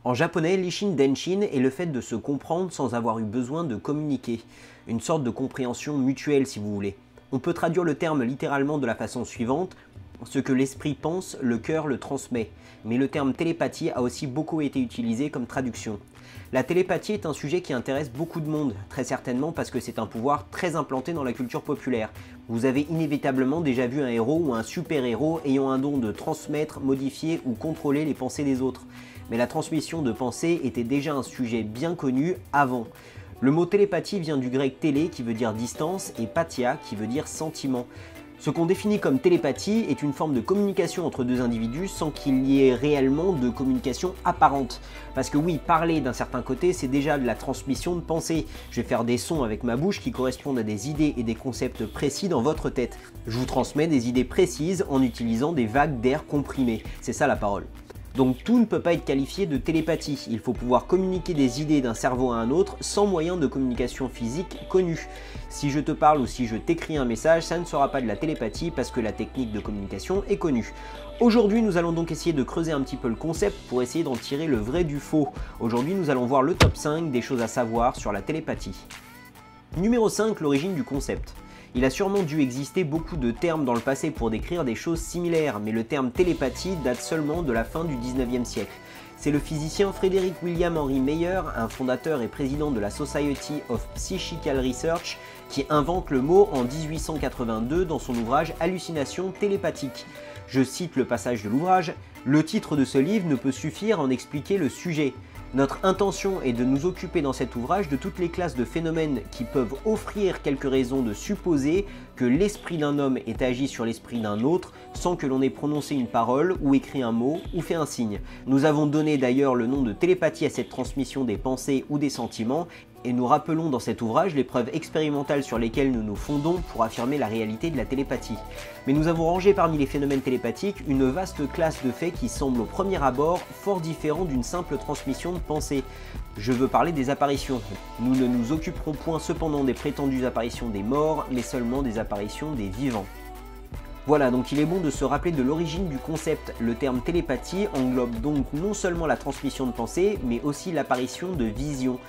En japonais, l'Ishin Denshin est le fait de se comprendre sans avoir eu besoin de communiquer, une sorte de compréhension mutuelle si vous voulez. On peut traduire le terme littéralement de la façon suivante: ce que l'esprit pense, le cœur le transmet. Mais le terme télépathie a aussi beaucoup été utilisé comme traduction. La télépathie est un sujet qui intéresse beaucoup de monde, très certainement parce que c'est un pouvoir très implanté dans la culture populaire. Vous avez inévitablement déjà vu un héros ou un super-héros ayant un don de transmettre, modifier ou contrôler les pensées des autres. Mais la transmission de pensées était déjà un sujet bien connu avant. Le mot télépathie vient du grec télé qui veut dire distance et pathia qui veut dire sentiment. Ce qu'on définit comme télépathie est une forme de communication entre deux individus sans qu'il y ait réellement de communication apparente. Parce que oui, parler d'un certain côté, c'est déjà de la transmission de pensée. Je vais faire des sons avec ma bouche qui correspondent à des idées et des concepts précis dans votre tête. Je vous transmets des idées précises en utilisant des vagues d'air comprimées. C'est ça la parole. Donc tout ne peut pas être qualifié de télépathie, il faut pouvoir communiquer des idées d'un cerveau à un autre sans moyen de communication physique connu. Si je te parle ou si je t'écris un message, ça ne sera pas de la télépathie parce que la technique de communication est connue. Aujourd'hui, nous allons donc essayer de creuser un petit peu le concept pour essayer d'en tirer le vrai du faux. Aujourd'hui, nous allons voir le top 5 des choses à savoir sur la télépathie. Numéro 5, l'origine du concept. Il a sûrement dû exister beaucoup de termes dans le passé pour décrire des choses similaires, mais le terme télépathie date seulement de la fin du 19e siècle. C'est le physicien Frederick William Henry Meyer, un fondateur et président de la Society of Psychical Research, qui invente le mot en 1882 dans son ouvrage Hallucinations télépathiques. Je cite le passage de l'ouvrage: « Le titre de ce livre ne peut suffire à en expliquer le sujet. Notre intention est de nous occuper dans cet ouvrage de toutes les classes de phénomènes qui peuvent offrir quelques raisons de supposer que l'esprit d'un homme ait agi sur l'esprit d'un autre sans que l'on ait prononcé une parole ou écrit un mot ou fait un signe. Nous avons donné d'ailleurs le nom de télépathie à cette transmission des pensées ou des sentiments et nous rappelons dans cet ouvrage les preuves expérimentales sur lesquelles nous nous fondons pour affirmer la réalité de la télépathie. Mais nous avons rangé parmi les phénomènes télépathiques une vaste classe de faits qui semblent au premier abord fort différents d'une simple transmission de pensée. Je veux parler des apparitions. Nous ne nous occuperons point cependant des prétendues apparitions des morts, mais seulement des apparitions des vivants. Voilà, donc il est bon de se rappeler de l'origine du concept. Le terme télépathie englobe donc non seulement la transmission de pensée, mais aussi l'apparition de visions.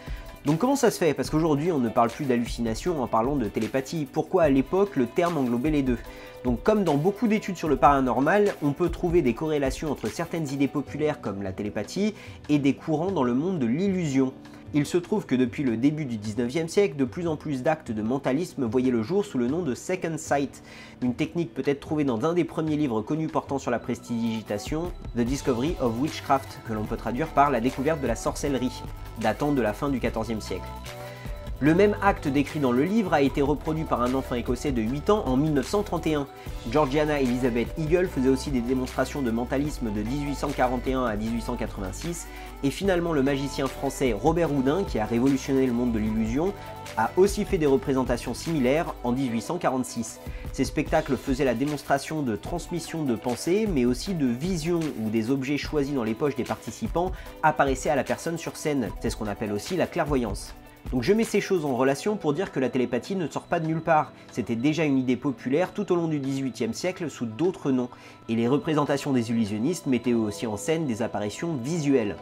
Donc comment ça se fait? Parce qu'aujourd'hui on ne parle plus d'hallucination en parlant de télépathie. Pourquoi à l'époque le terme englobait les deux? Donc comme dans beaucoup d'études sur le paranormal, on peut trouver des corrélations entre certaines idées populaires comme la télépathie et des courants dans le monde de l'illusion. Il se trouve que depuis le début du 19e siècle, de plus en plus d'actes de mentalisme voyaient le jour sous le nom de Second Sight, une technique peut-être trouvée dans un des premiers livres connus portant sur la prestidigitation, The Discovery of Witchcraft, que l'on peut traduire par la découverte de la sorcellerie, datant de la fin du 14e siècle. Le même acte décrit dans le livre a été reproduit par un enfant écossais de 8 ans en 1931. Georgiana Elizabeth Eagle faisait aussi des démonstrations de mentalisme de 1841 à 1886, et finalement le magicien français Robert Houdin, qui a révolutionné le monde de l'illusion, a aussi fait des représentations similaires en 1846. Ces spectacles faisaient la démonstration de transmission de pensée, mais aussi de vision, où des objets choisis dans les poches des participants apparaissaient à la personne sur scène. C'est ce qu'on appelle aussi la clairvoyance. Donc je mets ces choses en relation pour dire que la télépathie ne sort pas de nulle part. C'était déjà une idée populaire tout au long du XVIIIe siècle sous d'autres noms, et les représentations des illusionnistes mettaient eux aussi en scène des apparitions visuelles.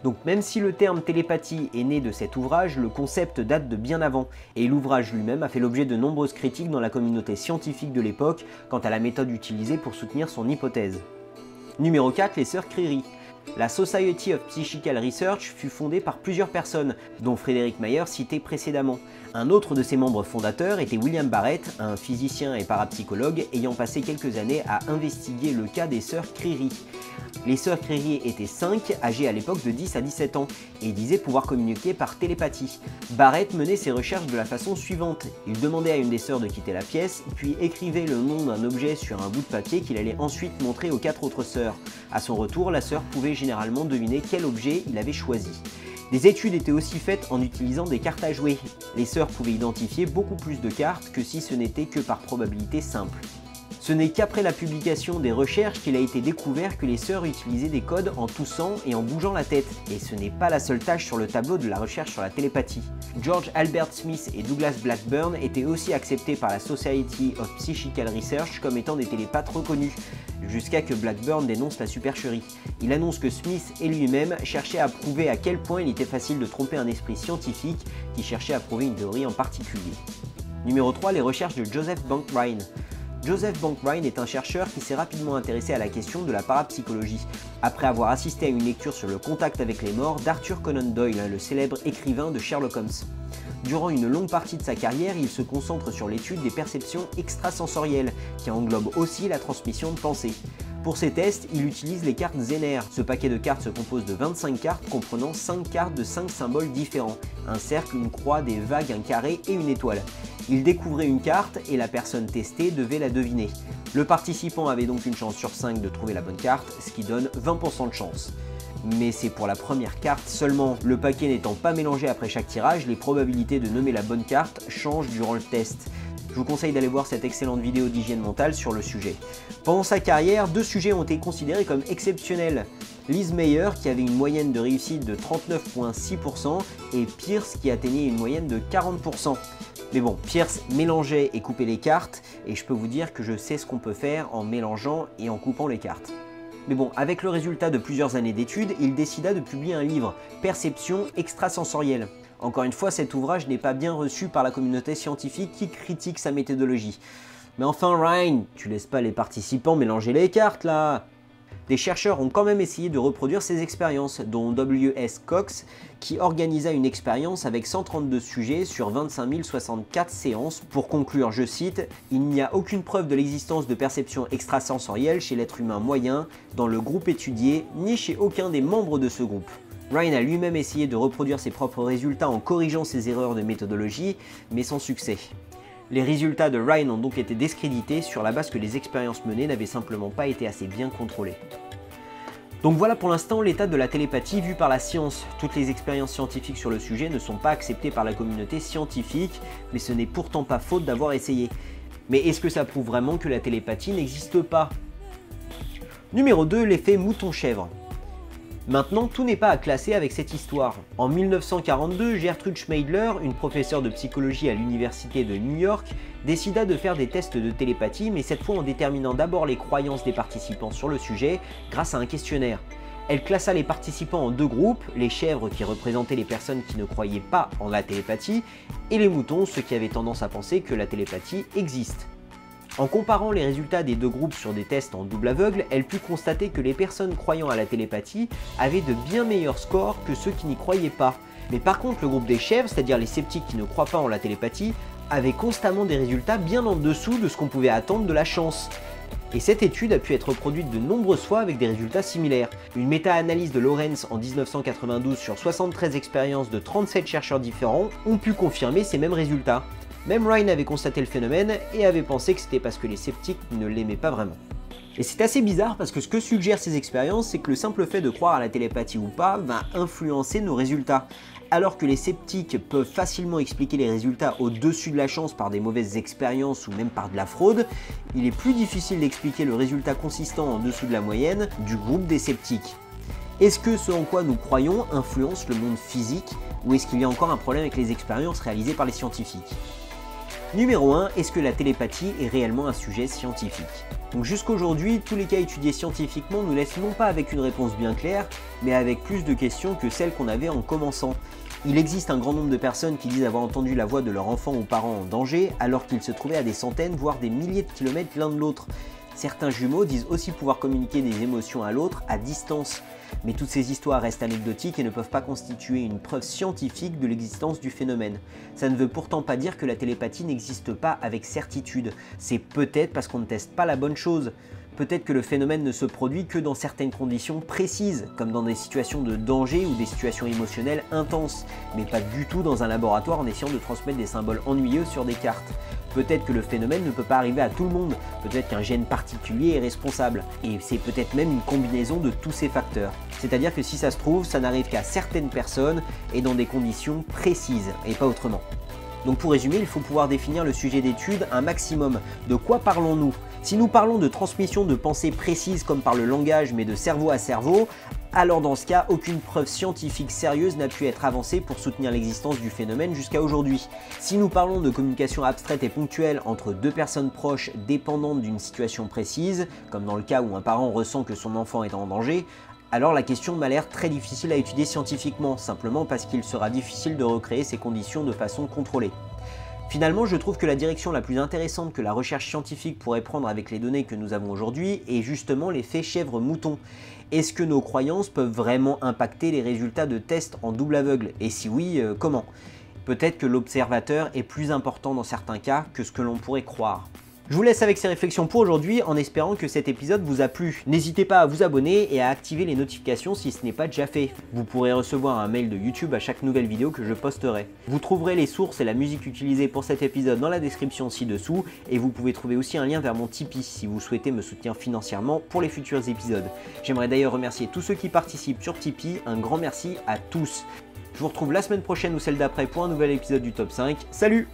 Donc même si le terme télépathie est né de cet ouvrage, le concept date de bien avant, et l'ouvrage lui-même a fait l'objet de nombreuses critiques dans la communauté scientifique de l'époque quant à la méthode utilisée pour soutenir son hypothèse. Numéro 4, les sœurs Criri. La Society of Psychical Research fut fondée par plusieurs personnes, dont Frederick Meyer cité précédemment. Un autre de ses membres fondateurs était William Barrett, un physicien et parapsychologue ayant passé quelques années à investiguer le cas des sœurs Criri. Les sœurs Criri étaient 5, âgées à l'époque de 10 à 17 ans, et disaient pouvoir communiquer par télépathie. Barrett menait ses recherches de la façon suivante. Il demandait à une des sœurs de quitter la pièce, puis écrivait le nom d'un objet sur un bout de papier qu'il allait ensuite montrer aux 4 autres sœurs. À son retour, la sœur pouvait généralement deviner quel objet il avait choisi. Des études étaient aussi faites en utilisant des cartes à jouer. Les sœurs pouvaient identifier beaucoup plus de cartes que si ce n'était que par probabilité simple. Ce n'est qu'après la publication des recherches qu'il a été découvert que les sœurs utilisaient des codes en toussant et en bougeant la tête. Et ce n'est pas la seule tâche sur le tableau de la recherche sur la télépathie. George Albert Smith et Douglas Blackburn étaient aussi acceptés par la Society of Psychical Research comme étant des télépathes reconnus, jusqu'à que Blackburn dénonce la supercherie. Il annonce que Smith et lui-même cherchaient à prouver à quel point il était facile de tromper un esprit scientifique qui cherchait à prouver une théorie en particulier. Numéro 3, les recherches de Joseph Bank-Rhine. Joseph Bank-Rhine est un chercheur qui s'est rapidement intéressé à la question de la parapsychologie, après avoir assisté à une lecture sur le contact avec les morts d'Arthur Conan Doyle, le célèbre écrivain de Sherlock Holmes. Durant une longue partie de sa carrière, il se concentre sur l'étude des perceptions extrasensorielles, qui englobent aussi la transmission de pensées. Pour ces tests, il utilise les cartes Zener. Ce paquet de cartes se compose de 25 cartes comprenant 5 cartes de 5 symboles différents, un cercle, une croix, des vagues, un carré et une étoile. Il découvrait une carte et la personne testée devait la deviner. Le participant avait donc une chance sur 5 de trouver la bonne carte, ce qui donne 20% de chance. Mais c'est pour la première carte seulement. Le paquet n'étant pas mélangé après chaque tirage, les probabilités de nommer la bonne carte changent durant le test. Je vous conseille d'aller voir cette excellente vidéo d'hygiène mentale sur le sujet. Pendant sa carrière, 2 sujets ont été considérés comme exceptionnels. Liz Meyer qui avait une moyenne de réussite de 39,6% et Pierce qui atteignait une moyenne de 40%. Mais bon, Pierce mélangeait et coupait les cartes et je peux vous dire que je sais ce qu'on peut faire en mélangeant et en coupant les cartes. Mais bon, avec le résultat de plusieurs années d'études, il décida de publier un livre, Perception extrasensorielle. Encore une fois, cet ouvrage n'est pas bien reçu par la communauté scientifique qui critique sa méthodologie. Mais enfin Rhine, tu laisses pas les participants mélanger les cartes là! Des chercheurs ont quand même essayé de reproduire ces expériences, dont W.S. Cox, qui organisa une expérience avec 132 sujets sur 25 064 séances pour conclure, je cite, « Il n'y a aucune preuve de l'existence de perception extrasensorielle chez l'être humain moyen, dans le groupe étudié, ni chez aucun des membres de ce groupe. » Rhine a lui-même essayé de reproduire ses propres résultats en corrigeant ses erreurs de méthodologie, mais sans succès. Les résultats de Rhine ont donc été discrédités sur la base que les expériences menées n'avaient simplement pas été assez bien contrôlées. Donc voilà pour l'instant l'état de la télépathie vue par la science. Toutes les expériences scientifiques sur le sujet ne sont pas acceptées par la communauté scientifique, mais ce n'est pourtant pas faute d'avoir essayé. Mais est-ce que ça prouve vraiment que la télépathie n'existe pas? Numéro 2, l'effet mouton-chèvre. Maintenant, tout n'est pas à classer avec cette histoire. En 1942, Gertrude Schmeidler, une professeure de psychologie à l'université de New York, décida de faire des tests de télépathie, mais cette fois en déterminant d'abord les croyances des participants sur le sujet grâce à un questionnaire. Elle classa les participants en 2 groupes, les chèvres qui représentaient les personnes qui ne croyaient pas en la télépathie, et les moutons, ceux qui avaient tendance à penser que la télépathie existe. En comparant les résultats des 2 groupes sur des tests en double aveugle, elle put constater que les personnes croyant à la télépathie avaient de bien meilleurs scores que ceux qui n'y croyaient pas. Mais par contre, le groupe des chèvres, c'est-à-dire les sceptiques qui ne croient pas en la télépathie, avait constamment des résultats bien en dessous de ce qu'on pouvait attendre de la chance. Et cette étude a pu être reproduite de nombreuses fois avec des résultats similaires. Une méta-analyse de Lawrence en 1992 sur 73 expériences de 37 chercheurs différents ont pu confirmer ces mêmes résultats. Même Rhine avait constaté le phénomène et avait pensé que c'était parce que les sceptiques ne l'aimaient pas vraiment. Et c'est assez bizarre parce que ce que suggèrent ces expériences, c'est que le simple fait de croire à la télépathie ou pas va influencer nos résultats. Alors que les sceptiques peuvent facilement expliquer les résultats au-dessus de la chance par des mauvaises expériences ou même par de la fraude, il est plus difficile d'expliquer le résultat consistant en dessous de la moyenne du groupe des sceptiques. Est-ce que ce en quoi nous croyons influence le monde physique ou est-ce qu'il y a encore un problème avec les expériences réalisées par les scientifiques? Numéro 1, est-ce que la télépathie est réellement un sujet scientifique? Donc jusqu'aujourd'hui, tous les cas étudiés scientifiquement nous laissent non pas avec une réponse bien claire, mais avec plus de questions que celles qu'on avait en commençant. Il existe un grand nombre de personnes qui disent avoir entendu la voix de leur enfant ou parent en danger, alors qu'ils se trouvaient à des centaines, voire des milliers de kilomètres l'un de l'autre. Certains jumeaux disent aussi pouvoir communiquer des émotions à l'autre à distance. Mais toutes ces histoires restent anecdotiques et ne peuvent pas constituer une preuve scientifique de l'existence du phénomène. Ça ne veut pourtant pas dire que la télépathie n'existe pas avec certitude. C'est peut-être parce qu'on ne teste pas la bonne chose. Peut-être que le phénomène ne se produit que dans certaines conditions précises, comme dans des situations de danger ou des situations émotionnelles intenses, mais pas du tout dans un laboratoire en essayant de transmettre des symboles ennuyeux sur des cartes. Peut-être que le phénomène ne peut pas arriver à tout le monde, peut-être qu'un gène particulier est responsable, et c'est peut-être même une combinaison de tous ces facteurs. C'est-à-dire que si ça se trouve, ça n'arrive qu'à certaines personnes et dans des conditions précises, et pas autrement. Donc pour résumer, il faut pouvoir définir le sujet d'étude un maximum. De quoi parlons-nous? Si nous parlons de transmission de pensée précise comme par le langage mais de cerveau à cerveau, alors dans ce cas, aucune preuve scientifique sérieuse n'a pu être avancée pour soutenir l'existence du phénomène jusqu'à aujourd'hui. Si nous parlons de communication abstraite et ponctuelle entre deux personnes proches dépendantes d'une situation précise, comme dans le cas où un parent ressent que son enfant est en danger, alors la question m'a l'air très difficile à étudier scientifiquement, simplement parce qu'il sera difficile de recréer ces conditions de façon contrôlée. Finalement, je trouve que la direction la plus intéressante que la recherche scientifique pourrait prendre avec les données que nous avons aujourd'hui est justement l'effet chèvre-mouton. Est-ce que nos croyances peuvent vraiment impacter les résultats de tests en double aveugle? Et si oui, comment? Peut-être que l'observateur est plus important dans certains cas que ce que l'on pourrait croire. Je vous laisse avec ces réflexions pour aujourd'hui en espérant que cet épisode vous a plu. N'hésitez pas à vous abonner et à activer les notifications si ce n'est pas déjà fait. Vous pourrez recevoir un mail de YouTube à chaque nouvelle vidéo que je posterai. Vous trouverez les sources et la musique utilisée pour cet épisode dans la description ci-dessous et vous pouvez trouver aussi un lien vers mon Tipeee si vous souhaitez me soutenir financièrement pour les futurs épisodes. J'aimerais d'ailleurs remercier tous ceux qui participent sur Tipeee, un grand merci à tous. Je vous retrouve la semaine prochaine ou celle d'après pour un nouvel épisode du Top 5. Salut!